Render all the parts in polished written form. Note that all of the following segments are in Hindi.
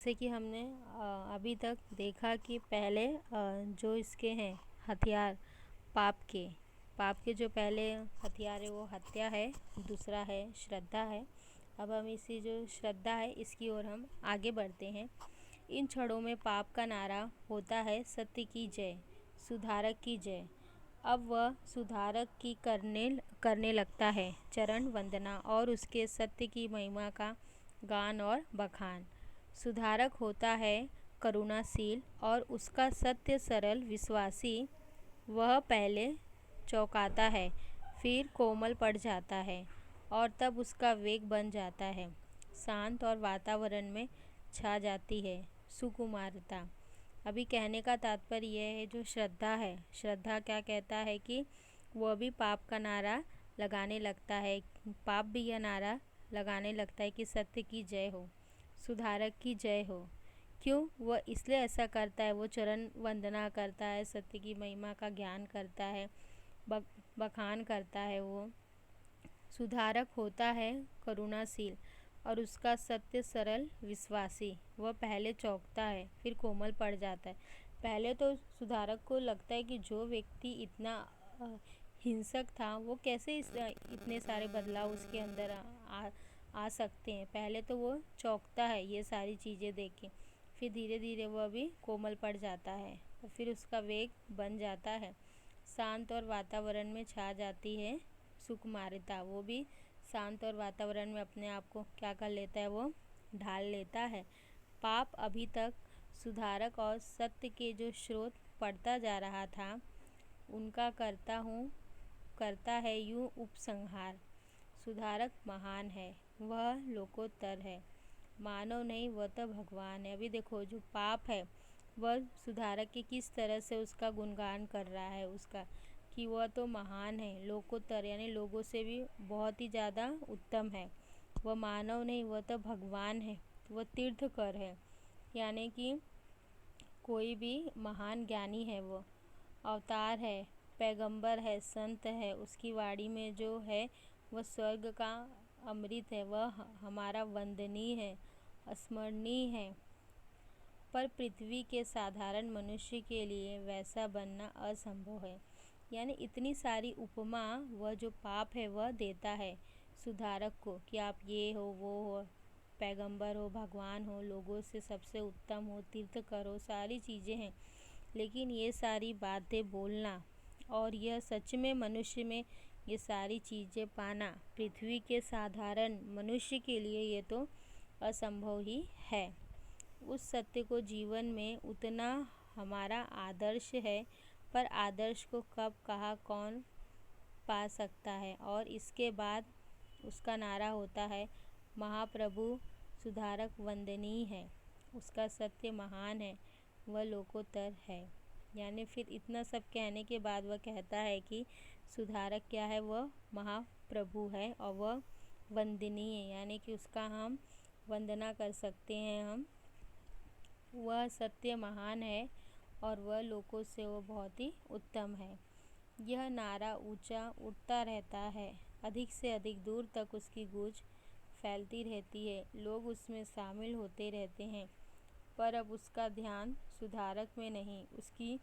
जैसे कि हमने अभी तक देखा कि पहले जो इसके हैं हथियार पाप के जो पहले हथियार है वो हत्या है, दूसरा है श्रद्धा है। अब हम इसी जो श्रद्धा है इसकी ओर हम आगे बढ़ते हैं। इन क्षणों में पाप का नारा होता है सत्य की जय, सुधारक की जय। अब वह सुधारक की करने लगता है चरण वंदना और उसके सत्य की महिमा का गान और बखान। सुधारक होता है करुणाशील और उसका सत्य सरल विश्वासी। वह पहले चौंकाता है, फिर कोमल पड़ जाता है और तब उसका वेग बन जाता है। शांत और वातावरण में छा जाती है सुकुमारता। अभी कहने का तात्पर्य यह है, जो श्रद्धा है, श्रद्धा क्या कहता है कि वह भी पाप का नारा लगाने लगता है। पाप भी यह नारा लगाने लगता है कि सत्य की जय हो, सुधारक की जय हो। क्यों वह इसलिए ऐसा करता है? वो चरण वंदना करता है, सत्य की महिमा का ज्ञान करता है, बखान करता है। वो सुधारक होता है करुणाशील और उसका सत्य सरल विश्वासी। वह पहले चौंकता है, फिर कोमल पड़ जाता है। पहले तो सुधारक को लगता है कि जो व्यक्ति इतना हिंसक था वो कैसे इतने सारे बदलाव उसके अंदर आ सकते हैं। पहले तो वो चौंकता है ये सारी चीज़ें देख के, फिर धीरे धीरे वह भी कोमल पड़ जाता है और फिर उसका वेग बन जाता है। शांत और वातावरण में छा जाती है सुकुमारता। वो भी शांत और वातावरण में अपने आप को क्या कर लेता है, वो ढाल लेता है। पाप अभी तक सुधारक और सत्य के जो स्रोत पढ़ता जा रहा था उनका करता है यूं उपसंहार। सुधारक महान है, वह लोकोत्तर है, मानव नहीं वह तो भगवान है। अभी देखो जो पाप है वह सुधारक के किस तरह से उसका गुणगान कर रहा है, उसका कि वह तो महान है, लोकोत्तर यानी लोगों से भी बहुत ही ज़्यादा उत्तम है। वह मानव नहीं वह तो भगवान है, वह तीर्थकर है, यानी कि कोई भी महान ज्ञानी है, वो अवतार है, पैगंबर है, संत है। उसकी वाणी में जो है वह स्वर्ग का अमृत है, वह हमारा वंदनीय है, स्मरणीय है। पर पृथ्वी के साधारण मनुष्य के लिए वैसा बनना असंभव है। यानी इतनी सारी उपमा वह जो पाप है वह देता है सुधारक को कि आप ये हो, वो हो, पैगंबर हो, भगवान हो, लोगों से सबसे उत्तम हो, तीर्थ करो, सारी चीज़ें हैं। लेकिन ये सारी बातें बोलना और यह सच में मनुष्य में ये सारी चीज़ें पाना पृथ्वी के साधारण मनुष्य के लिए ये तो असंभव ही है। उस सत्य को जीवन में उतना हमारा आदर्श है, पर आदर्श को कब कहाँ कौन पा सकता है। और इसके बाद उसका नारा होता है महाप्रभु सुधारक वंदनीय है, उसका सत्य महान है, वह लोकोत्तर है। यानी फिर इतना सब कहने के बाद वह कहता है कि सुधारक क्या है, वह महाप्रभु है और वह वंदनीय है, यानी कि उसका हम वंदना कर सकते हैं हम। वह सत्य महान है और वह लोकों से वो बहुत ही उत्तम है। यह नारा ऊंचा उठता रहता है, अधिक से अधिक दूर तक उसकी गूंज फैलती रहती है। लोग उसमें शामिल होते रहते हैं, पर अब उसका ध्यान सुधारक में नहीं, उसकी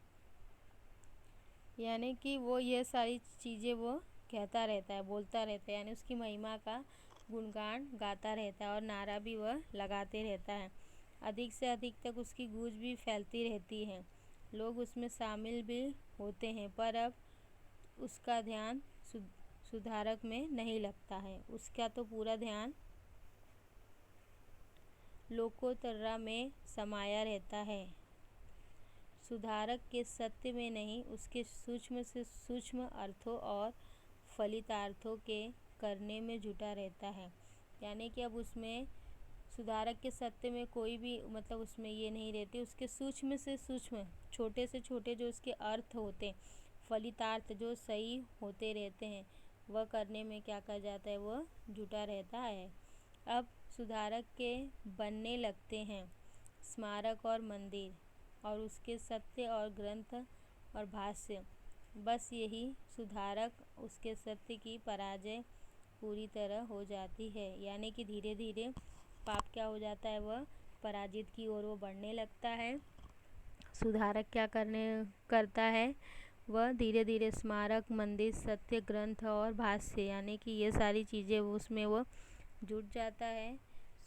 यानी कि वो ये सारी चीज़ें वो कहता रहता है, बोलता रहता है, यानी उसकी महिमा का गुणगान गाता रहता है और नारा भी वह लगाते रहता है। अधिक से अधिक तक उसकी गूंज भी फैलती रहती है, लोग उसमें शामिल भी होते हैं, पर अब उसका ध्यान सुधारक में नहीं लगता है। उसका तो पूरा ध्यान लोकोत्तरा में समाया रहता है, सुधारक के सत्य में नहीं, उसके सूक्ष्म से सूक्ष्म अर्थों और फलितार्थों के करने में जुटा रहता है। यानी कि अब उसमें सुधारक के सत्य में कोई भी मतलब उसमें ये नहीं रहती, उसके सूक्ष्म से सूक्ष्म, छोटे से छोटे जो उसके अर्थ होते, फलितार्थ जो सही होते रहते हैं, वह करने में क्या कर जाता है, वह जुटा रहता है। अब सुधारक के बनने लगते हैं स्मारक और मंदिर और उसके सत्य और ग्रंथ और भाष्य। बस यही सुधारक उसके सत्य की पराजय पूरी तरह हो जाती है, यानी कि धीरे धीरे पाप क्या हो जाता है, वह पराजित की ओर वो बढ़ने लगता है। सुधारक क्या करता है, वह धीरे धीरे स्मारक, मंदिर, सत्य ग्रंथ और भाष्य यानी कि ये सारी चीज़ें उसमें वो जुट जाता है।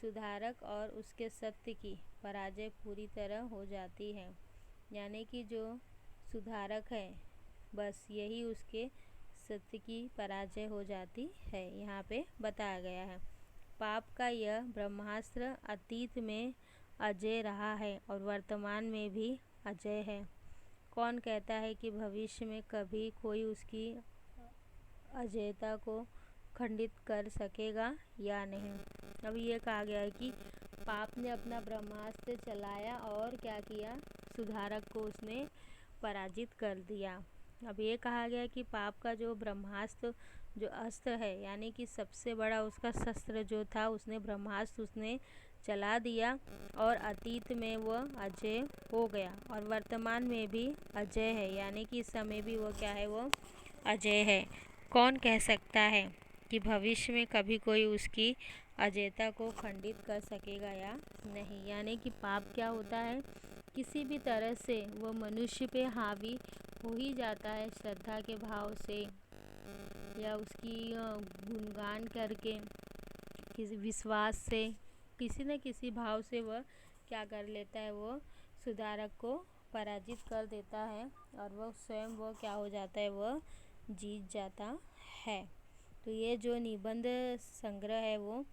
सुधारक और उसके सत्य की पराजय पूरी तरह हो जाती है, यानी कि जो सुधारक है बस यही उसके सत्य की पराजय हो जाती है, यहाँ पे बताया गया है। पाप का यह ब्रह्मास्त्र अतीत में अजय रहा है और वर्तमान में भी अजय है। कौन कहता है कि भविष्य में कभी कोई उसकी अजयता को खंडित कर सकेगा या नहीं। अब ये कहा गया है कि पाप ने अपना ब्रह्मास्त्र चलाया और क्या किया, सुधारक को उसने पराजित कर दिया। अब ये कहा गया कि पाप का जो ब्रह्मास्त्र जो अस्त्र है यानी कि सबसे बड़ा उसका शस्त्र जो था, उसने ब्रह्मास्त्र उसने चला दिया और अतीत में वह अजय हो गया और वर्तमान में भी अजय है, यानी कि इस समय भी वो क्या है, वो अजय है। कौन कह सकता है कि भविष्य में कभी कोई उसकी अजयता को खंडित कर सकेगा या नहीं। यानी कि पाप क्या होता है, किसी भी तरह से वो मनुष्य पे हावी हो ही जाता है, श्रद्धा के भाव से या उसकी गुणगान करके, किसी विश्वास से, किसी न किसी भाव से वह क्या कर लेता है, वो सुधारक को पराजित कर देता है और वह स्वयं वो क्या हो जाता है, वह जीत जाता है। तो ये जो निबंध संग्रह है वो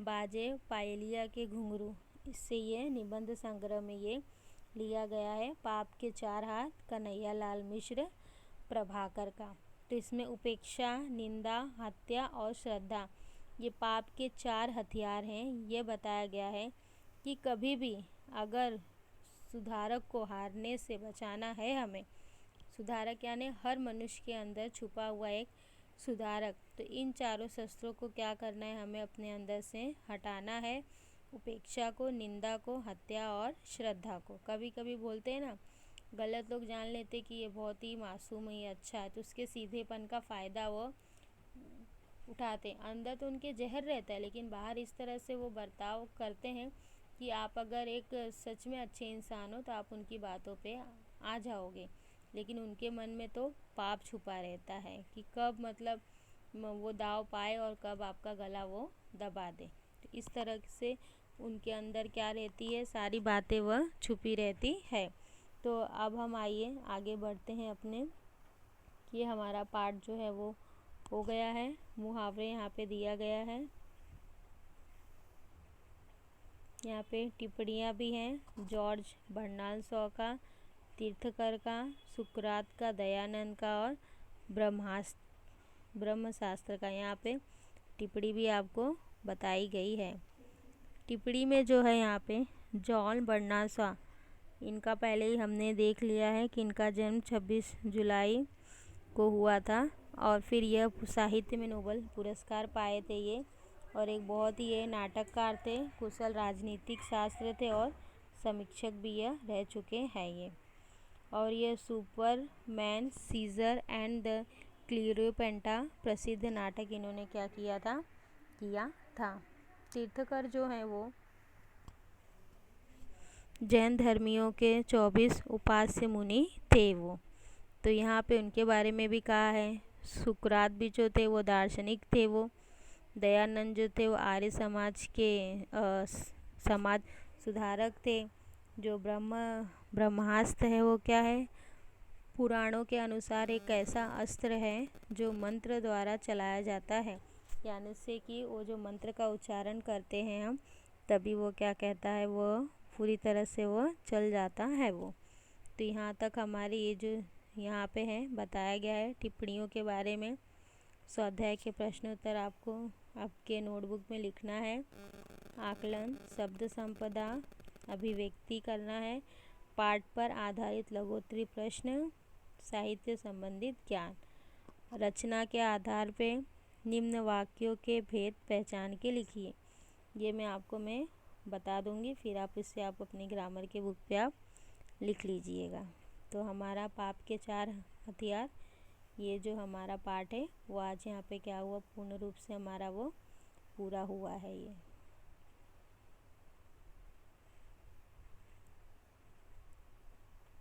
बाजे पायलिया के घुंघरू, इससे ये निबंध संग्रह में ये लिया गया है। पाप के चार हाथ, कन्हैया लाल मिश्र प्रभाकर का। तो इसमें उपेक्षा, निंदा, हत्या और श्रद्धा ये पाप के चार हथियार हैं। ये बताया गया है कि कभी भी अगर सुधारक को हारने से बचाना है हमें, सुधारक यानी हर मनुष्य के अंदर छुपा हुआ एक सुधारक, तो इन चारों शस्त्रों को क्या करना है, हमें अपने अंदर से हटाना है। उपेक्षा को, निंदा को, हत्या और श्रद्धा को। कभी कभी बोलते हैं ना, गलत लोग जान लेते कि ये बहुत ही मासूम है, ये अच्छा है, तो उसके सीधेपन का फ़ायदा वो उठाते। अंदर तो उनके जहर रहता है, लेकिन बाहर इस तरह से वो बर्ताव करते हैं कि आप अगर एक सच में अच्छे इंसान हो तो आप उनकी बातों पे आ जाओगे, लेकिन उनके मन में तो पाप छुपा रहता है कि कब मतलब वो दाव पाए और कब आपका गला वो दबा दे। तो इस तरह से उनके अंदर क्या रहती है, सारी बातें वह छुपी रहती है। तो अब हम आइए आगे बढ़ते हैं अपने, ये हमारा पाठ जो है वो हो गया है। मुहावरे यहाँ पे दिया गया है, यहाँ पे टिप्पणियाँ भी हैं। जॉर्ज बर्नार्ड शॉ का, तीर्थकर का, सुकरात का, दयानंद का और ब्रह्मशास्त्र का यहाँ पे टिप्पणी भी आपको बताई गई है। टिप्पणी में जो है यहाँ पे जॉन बर्नार्ड शॉ, इनका पहले ही हमने देख लिया है कि इनका जन्म 26 जुलाई को हुआ था और फिर यह साहित्य में नोबेल पुरस्कार पाए थे ये, और एक बहुत ही ये नाटककार थे, कुशल राजनीतिक शास्त्र थे और समीक्षक भी यह रह चुके हैं ये। और ये Superman, Caesar and the Cleopatra प्रसिद्ध नाटक इन्होंने क्या किया था। तीर्थकर जो हैं वो जैन धर्मियों के 24 उपास्य मुनि थे वो, तो यहाँ पे उनके बारे में भी कहा है। सुकरात भी जो थे वो दार्शनिक थे वो। दयानंद जो थे वो आर्य समाज के समाज सुधारक थे। जो ब्रह्मास्त्र है वो क्या है, पुराणों के अनुसार एक ऐसा अस्त्र है जो मंत्र द्वारा चलाया जाता है, यानी से कि वो जो मंत्र का उच्चारण करते हैं हम, तभी वो क्या कहता है, वो पूरी तरह से वो चल जाता है वो। तो यहाँ तक हमारी ये जो यहाँ पे है बताया गया है टिप्पणियों के बारे में। स्वाध्याय के प्रश्नोत्तर आपको आपके नोटबुक में लिखना है। आकलन, शब्द संपदा, अभिव्यक्ति करना है। पाठ पर आधारित लघोत्तरी प्रश्न, साहित्य संबंधित ज्ञान। रचना के आधार पे निम्न वाक्यों के भेद पहचान के लिखिए। ये मैं बता दूंगी, फिर आप इससे आप अपनी ग्रामर के बुक पे आप लिख लीजिएगा। तो हमारा पाप के चार हथियार, ये जो हमारा पाठ है वो आज यहाँ पे क्या हुआ, पूर्ण रूप से हमारा वो पूरा हुआ है ये।